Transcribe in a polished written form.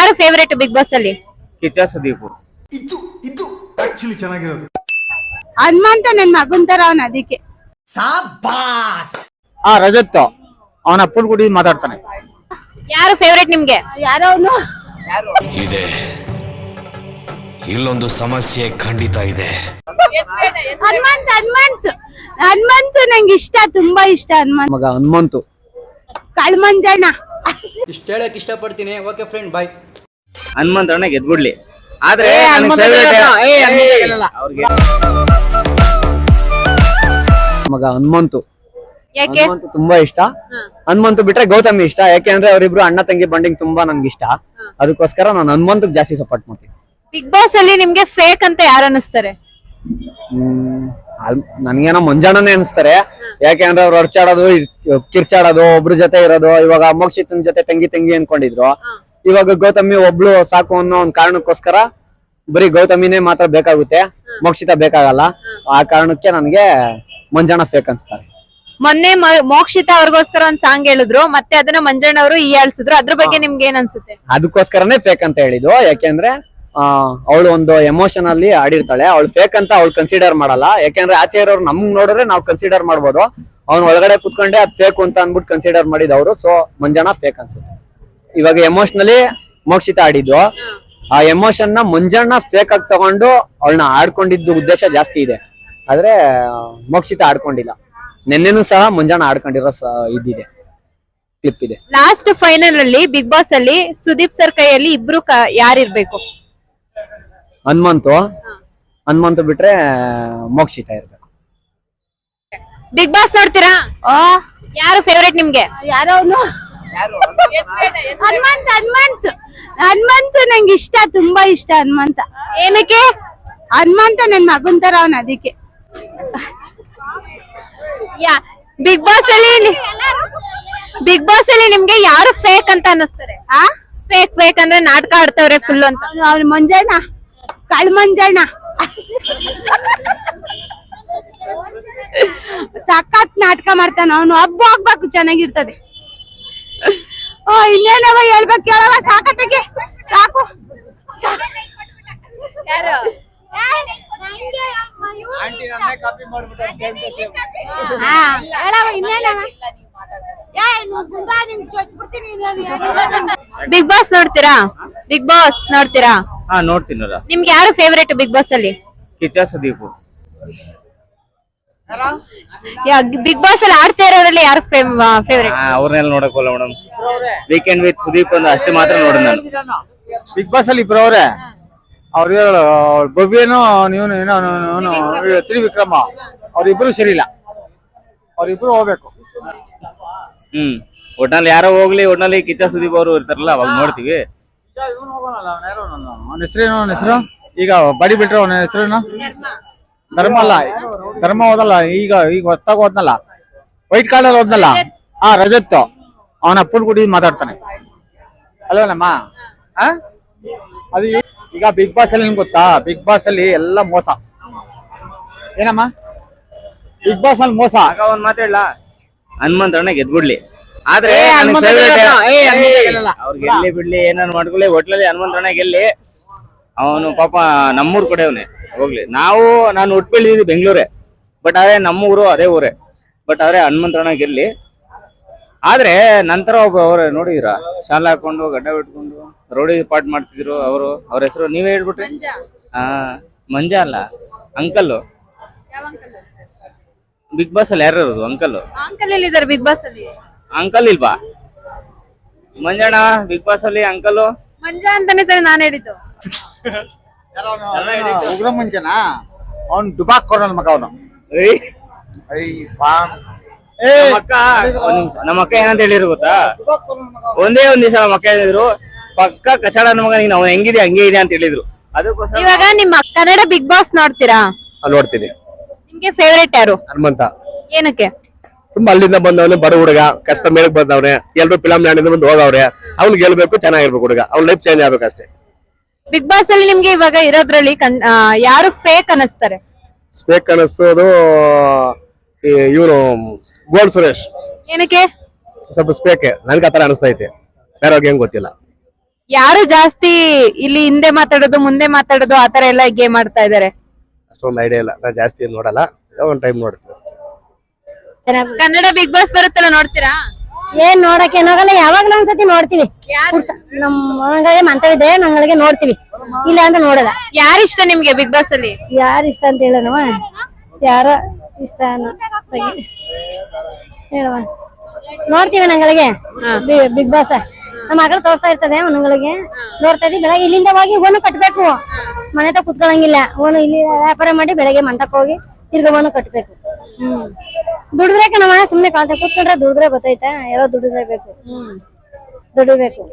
ಯಾರು favourite big boss ಅಲ್ಲಿ? ಕಿಚ್ಚ ಸುದೀಪ್. ಇದು ಆಕ್ಚುಲಿ ಚೆನ್ನಾಗಿರೋದು. ಹನುಮಂತ ನನ್ ಮಗನ್ ತರ ಅವನ್ ಅದಕ್ಕೆ. ರಜತ್ ಅವನ ಅಪ್ಪನ ಗುಡಿ ಮಾತಾಡ್ತಾನೆ. ಯಾರು ಫೇವರೇಟ್ ನಿಮ್ಗೆ? ಯಾರೋ ಅವನು ಇದೆ, ಇಲ್ಲೊಂದು ಸಮಸ್ಯೆ ಖಂಡಿತ ಇದೆ. ಹನುಮಂತ್ ಹನುಮಂತ್ ಹನುಮಂತ್ ನಂಗೆ ಇಷ್ಟ, ತುಂಬಾ ಇಷ್ಟ ಹನುಮಂತ್. ಮಗ ಹನುಮಂತು. ಕಳ್ಮಂಜಣ್ಣ. ಇಷ್ಟ ಹೇಳಕ್ ಇಷ್ಟಪಡ್ತೀನಿ. ಓಕೆ ಫ್ರೆಂಡ್, ಬಾಯ್. ಹನುಮಂತ ಅಣ್ಣ ಗೆದ್ಬಿಡ್ಲಿ, ಆದ್ರೆ ಮಗ ಹನುಮಂತು. ಯಾಕೆ? ಹನುಮಂತು ತುಂಬಾ ಇಷ್ಟ. ಹನುಮಂತು ಬಿಟ್ರೆ ಗೌತಮಿ ಇಷ್ಟ, ಯಾಕೆಂದ್ರೆ ಅವರಿಬ್ರು ಅಣ್ಣ ತಂಗಿ ಬಂಡಿಂಗ್ ತುಂಬಾ ನನ್ಗೆ ಇಷ್ಟ. ಅದಕ್ಕೋಸ್ಕರ ನಾನು ಹನುಮಂತಗ್ ಜಾಸ್ತಿ ಸಪೋರ್ಟ್ ಮಾಡ್ತೀನಿ. ಬಿಗ್ ಬಾಸ್ ಅಲ್ಲಿ ನಿಮ್ಗೆ ಫೇಕ್ ಅಂತ ಯಾರು ಅನಿಸ್ತಾರೆ? ನನ್ಗೇನೋ ಮಂಜಾಣನೇ ಅನಿಸ್ತಾರೆ. ಯಾಕೆಂದ್ರೆ ಅವ್ರು ಹೊರ್ಚಾಡೋದು, ಕಿರ್ಚಾಡೋದು, ಒಬ್ರ ಜೊತೆ ಇರೋದು. ಇವಾಗ ಮೋಕ್ಷಿತನ್ ಜೊತೆ ತಂಗಿ ಅನ್ಕೊಂಡಿದ್ರು, ಇವಾಗ ಗೌತಮಿ ಒಬ್ಳು ಸಾಕು ಅನ್ನೋ ಒಂದ್ ಕಾರಣಕ್ಕೋಸ್ಕರ ಬರೀ ಗೌತಮಿನೇ ಮಾತ್ರ ಬೇಕಾಗುತ್ತೆ, ಮೋಕ್ಷಿತ ಬೇಕಾಗಲ್ಲ. ಆ ಕಾರಣಕ್ಕೆ ನನ್ಗೆ ಮಂಜಾಣ ಫೇಕ್ ಅನ್ಸ್ತಾರೆ. ಮೊನ್ನೆ ಮೋಕ್ಷಿತ ಅವ್ರಿಗೋಸ್ಕರ ಒಂದ್ ಸಾಂಗ್ ಹೇಳಿದ್ರು, ಮತ್ತೆ ಅದನ್ನ ಮಂಜಣ್ಣ ಅವರು ಹೀಯಾಳ್ಸಿದ್ರು. ಅದ್ರ ಬಗ್ಗೆ ನಿಮ್ಗೆ ಏನ್ ಅನ್ಸುತ್ತೆ? ಅದಕ್ಕೋಸ್ಕರನೇ ಫೇಕ್ ಅಂತ ಹೇಳಿದ್ದು. ಯಾಕೆಂದ್ರೆ ಅವಳು ಒಂದು ಎಮೋಷನ್ ಅಲ್ಲಿ ಆಡಿರ್ತಾಳೆ. ಅವಳು ಫೇಕ್ ಅಂತ ಅವಳು ಕನ್ಸಿಡರ್ ಮಾಡಲ್ಲ. ಯಾಕೆಂದ್ರೆ ಆಚೆ ಇರೋರು ನಮ್ಗ್ ನೋಡಿದ್ರೆ ನಾವು ಕನ್ಸಿಡರ್ ಮಾಡ್ಬೋದು, ಅವ್ನ ಒಳಗಡೆ ಕುತ್ಕೊಂಡೆ ಅದ್ ಫೇಕ್ ಅಂತ ಅನ್ಬಿಟ್ಟು ಕನ್ಸಿಡರ್ ಮಾಡಿದವರು. ಸೊ ಮಂಜಾಣ ಫೇಕ್ ಅನ್ಸುತ್ತೆ. ಇವಾಗ ಎಮೋಷನಲಿ ಮೋಕ್ಷಿತ ಆಡಿದ್ದು, ಆ ಎಮೋಷನ್ ನ ಮಂಜಣ್ಣ ಫೇಕ್ ಆಗಿ ತಗೊಂಡು ಅವಳನ್ನ ಆಡ್ಕೊಂಡಿದ್ದು ಉದ್ದೇಶ ಜಾಸ್ತಿ ಇದೆ. ಆದ್ರೆ ಮೋಕ್ಷಿತ ಆಡ್ಕೊಂಡಿಲ್ಲ. ನೆನ್ನೆನೂ ಸಹ ಮಂಜಣ್ಣ ಆಡ್ಕೊಂಡಿರೋ ಇದಿದೆ, ಕ್ಲಿಪ್ ಇದೆ. ಲಾಸ್ಟ್ ಫೈನಲ್ ಅಲ್ಲಿ ಬಿಗ್ ಬಾಸ್ ಅಲ್ಲಿ ಸುದೀಪ್ ಸರ್ ಕೈಯಲ್ಲಿ ಇಬ್ರು ಯಾರಿರ್ಬೇಕು? ಹನುಮಂತು ಬಿಟ್ರೆ ಮೋಕ್ಷಿತ ಇರ್ಬೇಕು. ಬಿಗ್ ಬಾಸ್ ನೋಡ್ತೀರಾ? ಯಾರು ಫೇವರೇಟ್ ನಿಮ್ಗೆ? ಯಾರೋ ಅವನು ಹನುಮಂತ್ ಹನುಮಂತ್ ಹನುಮಂತ್ ನಂಗೆ ಇಷ್ಟ, ತುಂಬಾ ಇಷ್ಟ ಹನುಮಂತ. ಏನಕ್ಕೆ? ಹನುಮಂತ ನನ್ ಮಗನ್ ತರ ಅವನ್ ಅದಕ್ಕೆ. ಬಿಗ್ ಬಾಸ್ ಅಲ್ಲಿ ನಿಮ್ಗೆ ಯಾರು ಫೇಕ್ ಅಂತ ಅನ್ನಿಸ್ತಾರೆ? ಫೇಕ್ ಅಂದ್ರೆ ನಾಟಕ ಆಡ್ತವ್ರೆ ಫುಲ್ ಅಂತ. ಅವ್ನ ಮಂಜಣ್ಣ, ಕಳ್ಮಂಜಣ್ಣ. ಸಖತ್ ನಾಟಕ ಮಾಡ್ತಾನ ಅವನು. ಹಬ್ಬ ಆಗ್ಬೇಕು, ಚೆನ್ನಾಗಿರ್ತದೆ. ಇನ್ನೇನವ ಹೇಳ್ಬೇಕು, ಕೇಳವ. ಸಾಕತ್ತಿಗೆ ಸಾಕು. ಯಾರು? ಬಿಗ್ ಬಾಸ್ ನೋಡ್ತೀರಾ? ನೋಡ್ತೀನಲ್ಲ. ನಿಮ್ಗೆ ಯಾರು ಫೇವರೇಟ್ ಬಿಗ್ ಬಾಸ್ ಅಲ್ಲಿ? ಕಿಚ್ಚ ಸುದೀಪ್. ಬಿಗ್ ಬಾಸ್ ಅಲ್ಲಿ ಆಡ್ತಾ ಇರೋದ್ರಲ್ಲಿ ಯಾರು ಫೇವರೇಟ್? ಅವ್ರನ್ನೆಲ್ಲ ನೋಡಕೋಲ್ಲ ಮೇಡಮ್. ವೀಕೆಂಡ್ ವಿತ್ ಸುದೀಪ್ ಅಂತ ಅಷ್ಟೇ ಮಾತ್ರ ನೋಡಿ ನಾನು. ಬಿಗ್ ಬಾಸ್ ಅಲ್ಲಿ ಇಬ್ರು ಅವ್ರೆ, ಅವ್ರ ಬೊಬ್ಬೇನೋ ನೀವು ತ್ರಿವಿಕ್ರಮ, ಅವ್ರಿಬ್ರು ಸರಿ ಇಲ್ಲ. ಅವ್ರಿಬ್ರು ಹೋಗ್ಬೇಕು. ಒಟ್ನಲ್ಲಿ ಯಾರೋ ಹೋಗ್ಲಿ, ಒಟ್ನಲ್ಲಿ ಕಿಚ್ಚ ಸುದೀಪ್ ಅವರು ಇರ್ತಾರಲ್ಲ, ಅವಾಗ ನೋಡ್ತೀವಿ. ಅವನ ಹೆಸರು ಈಗ ಬಡಿ ಬಿಟ್ರೆ ಅವನ ಹೆಸರೇನು? ಧರ್ಮ ಹೋದಲ್ಲ, ಈಗ ಹೊಸ್ತಾಗ ಹೋದ್ನಲ್ಲ, ವೈಟ್ ಕಾರ್ಡ್ ಹೋದ್ನಲ್ಲ. ರಜತ್ ಅವನ ಅಪ್ಪನ ಗುಡಿ ಮಾತಾಡ್ತಾನೆ ಅಲ್ವೇನಮ್ಮ? ಅದು ಈಗ ಬಿಗ್ ಬಾಸ್ ಅಲ್ಲಿ ನಿಮ್ಗೆ ಗೊತ್ತಾ? ಬಿಗ್ ಬಾಸ್ ಅಲ್ಲಿ ಎಲ್ಲ ಮೋಸ. ಏನಮ್ಮ ಬಿಗ್ ಬಾಸ್ ಅಲ್ಲಿ ಮೋಸ? ಒಂದ್ ಮಾತಾಡ್ಲಾ, ಹನುಮಂತ ಅಣ್ಣ ಗೆದ್ಬಿಡ್ಲಿ, ಆದ್ರೆ ಅವ್ರು ಗೆಲ್ಲಿ ಬಿಡ್ಲಿ, ಏನಾರು ಮಾಡ್ಕೊಳ್ಳಿ, ಒಟ್ಲಲ್ಲಿ ಹನುಮಂತ ಅಣ್ಣ ಗೆಲ್ಲಿ. ಅವನು ಪಾಪ ನಮ್ಮೂರ್ ಕಡೆ ಅವನೇ, ಹೋಗ್ಲಿ. ನಾನು ಹುಟ್ಟು ಬೆಳೆದಿದ್ದು ಬೆಂಗಳೂರೇ, ಬಟ್ ಆದ್ರೆ ನಮ್ಮೂರು ಅದೇ ಊರೇ. ಬಟ್ ಆದ್ರೆ ಹನುಮಂತ ಅಣ್ಣ ಗೆಲ್ಲಿ. ಆದ್ರೆ ನಂತರ ಅವ್ರ ನೋಡಿದ್ರ ಶಾಲೆ ಹಾಕೊಂಡು ಗಡ್ಡ ಬಿಟ್ಕೊಂಡು ರೋಡಿ ಪಾಟ್ ಮಾಡ್ತಿದ್ರು ಅವರು. ಅವ್ರ ಹೆಸರು ನೀವೇ ಹೇಳ್ಬಿಟ್ರಿ. ಮಂಜ ಅಲ್ಲ, ಅಂಕಲ್. ಬಿಗ್ ಬಾಸ್ ಅಲ್ಲಿ ಯಾರು ಇರೋದು? ಅಂಕಲ್. ಬಿಗ್ ಬಾಸ್ ಅಲ್ಲಿ ಅಂಕಲ್ ಇಲ್ವಾ? ಮಂಜಣ್ಣ ಬಿಗ್ ಬಾಸ್ ಅಲ್ಲಿ ಅಂಕಲ್. ಮಂಜ ಅಂತಾನೆ ತಾನೆ ನಾನು ಹೇಳಿದ್ದು. ಉಗ್ರ ಮಂಜನ ಅವ್ನು ದುಬಾಕ್ ಕೊಡೋಣ ಮಗ. ಅವನು ನಮ್ಮ ಅಕ್ಕ ಏನಂತ ಹೇಳಿದ್ರು ಗೊತ್ತಾ? ಒಂದೇ ಒಂದ್ ದಿವಸ ನಮ್ಮ ಅಕ್ಕ ಹೇಳಿದ್ರು, ಪಕ್ಕ ಕಚಾಡ ಮಗ ನೀನ್, ಅವ್ನು ಹೆಂಗಿದೆ ಹಂಗೆ ಇದೆ ಅಂತ ಹೇಳಿದ್ರು. ಅದಕ್ಕೋಸ್ಕರ ಇವಾಗ ನಿಮ್ಮ ಕನ್ನಡ ಬಿಗ್ ಬಾಸ್ ನೋಡ್ತೀರಾ? ನೋಡ್ತೀನಿ. ನಿಮ್ಗೆ ಫೇವರೇಟ್ ಯಾರು? ಹನುಮಂತ. ಏನಕ್ಕೆ? ತುಂಬಾ ಅಲ್ಲಿಂದ ಬಂದವನು, ಬಡ ಹುಡುಗ, ಕಷ್ಟ ಮೇಳಕ್ ಬಂದವ್ರೆ. ಎಲ್ರು ಫಿಲಂ ಲ್ಯಾಂಡ್ ಬಂದು ಹೋಗವ್ರೆ. ಅವ್ನು ಗೆಲ್ಬೇಕು, ಚೆನ್ನಾಗಿರ್ಬೇಕು ಹುಡುಗ. ಅವ್ನ ಲೈಫ್ ಚೇಂಜ್ ಆಗ್ಬೇಕಷ್ಟೇ. ಬಿಗ್ ಬಾಸ್ ಅಲ್ಲಿ ನಿಮ್ಗೆ ಇವಾಗ ಇರೋದ್ರಲ್ಲಿ ಯಾರು ಫೇಕ್ ಅನಿಸ್ತಾರೆ? ಫೇಕ್ ಅನಿಸೋದು ಇವನು ಗೋಲ್ಡ್ ಸುರೇಶ್. ಏನಕ್ಕೆ? ಸ್ವಲ್ಪ ಸ್ಪೇಕೆ ನನ್ಗೆ ಆತರ ಅನಿಸ್ತೈತೆ, ಬೇರೆಯವ್ರಿಗೆ ಹೆಂಗ್ ಗೊತ್ತಿಲ್ಲ. ಯಾರು ಜಾಸ್ತಿ ಇಲ್ಲಿ ಹಿಂದೆ ಮಾತಾಡೋದು ಮುಂದೆ ಮಾತಾಡೋದು ಆತರ ಎಲ್ಲ ಗೇಮ್ ಆಡ್ತಾ ಇದಾರೆ? ಅಷ್ಟೊಂದು ಐಡಿಯಾ ಇಲ್ಲ, ನಾನು ಜಾಸ್ತಿ ಏನ್ ನೋಡಲ್ಲ, ಒಂದ್ ಟೈಮ್ ನೋಡ್ತೀನಿ ಅಷ್ಟೇ. ಕನ್ನಡ ಬಿಗ್ ಬಾಸ್ ಬರುತ್ತಲ್ಲ, ನೋಡ್ತೀರಾ? ಏನ್ ನೋಡಕ್ಕೆ ಹೋಗಲ್ಲ, ಯಾವಾಗ್ಲೂ ಒಂದ್ಸತಿ ನೋಡ್ತೀವಿ. ಯಾರು ನಮ್ ಒಳಗಡೆ ಮಂತವಿದ್ರೆ ನಂಗಳಿಗೆ ನೋಡ್ತೀವಿ, ಇಲ್ಲ ಅಂತ ನೋಡಲ್ಲ. ಯಾರಿಷ್ಟ ನಿಮ್ಗೆ ಬಿಗ್ ಬಾಸ್ ಅಲ್ಲಿ? ಯಾರು ಇಷ್ಟ ಅಂತ ಹೇಳನವ, ಯಾರೋ ಇಷ್ಟ ಹೇಳುವ, ನೋಡ್ತೀವಿ ನಂಗಳಿಗೆ ಬಿಗ್ ಬಾಸ್. ನಮ್ಮ ಮಗಳು ತೋರಿಸ್ತಾ ಇರ್ತದೆ ನಂಗಳಿಗೆ, ನೋಡ್ತಾ ಇದೀವಿ. ಬೆಳಗ್ಗೆ ಇಲ್ಲಿಂದ ಹೋಗಿ ಓನು ಕಟ್ಬೇಕು, ಮನೆ ತ ಕುತ್ಕೊಳಂಗಿಲ್ಲ. ಓನು ಇಲ್ಲಿ ವ್ಯಾಪಾರ ಮಾಡಿ ಬೆಳಗ್ಗೆ ಮಂಟಕ್ ಹೋಗಿ ತಿರ್ಗ ಓನು ಕಟ್ಬೇಕು. ದುಡಿದ್ರೆ ಕಣವ, ಸುಮ್ನೆ ಕಾಲ್ತ ಕೂತ್ಕೊಂಡ್ರೆ ದುಡಿದ್ರೆ ಗೊತ್ತೈತಾ, ಎಲ್ಲ ದುಡಿಲೇಬೇಕು. ದುಡಿಬೇಕು.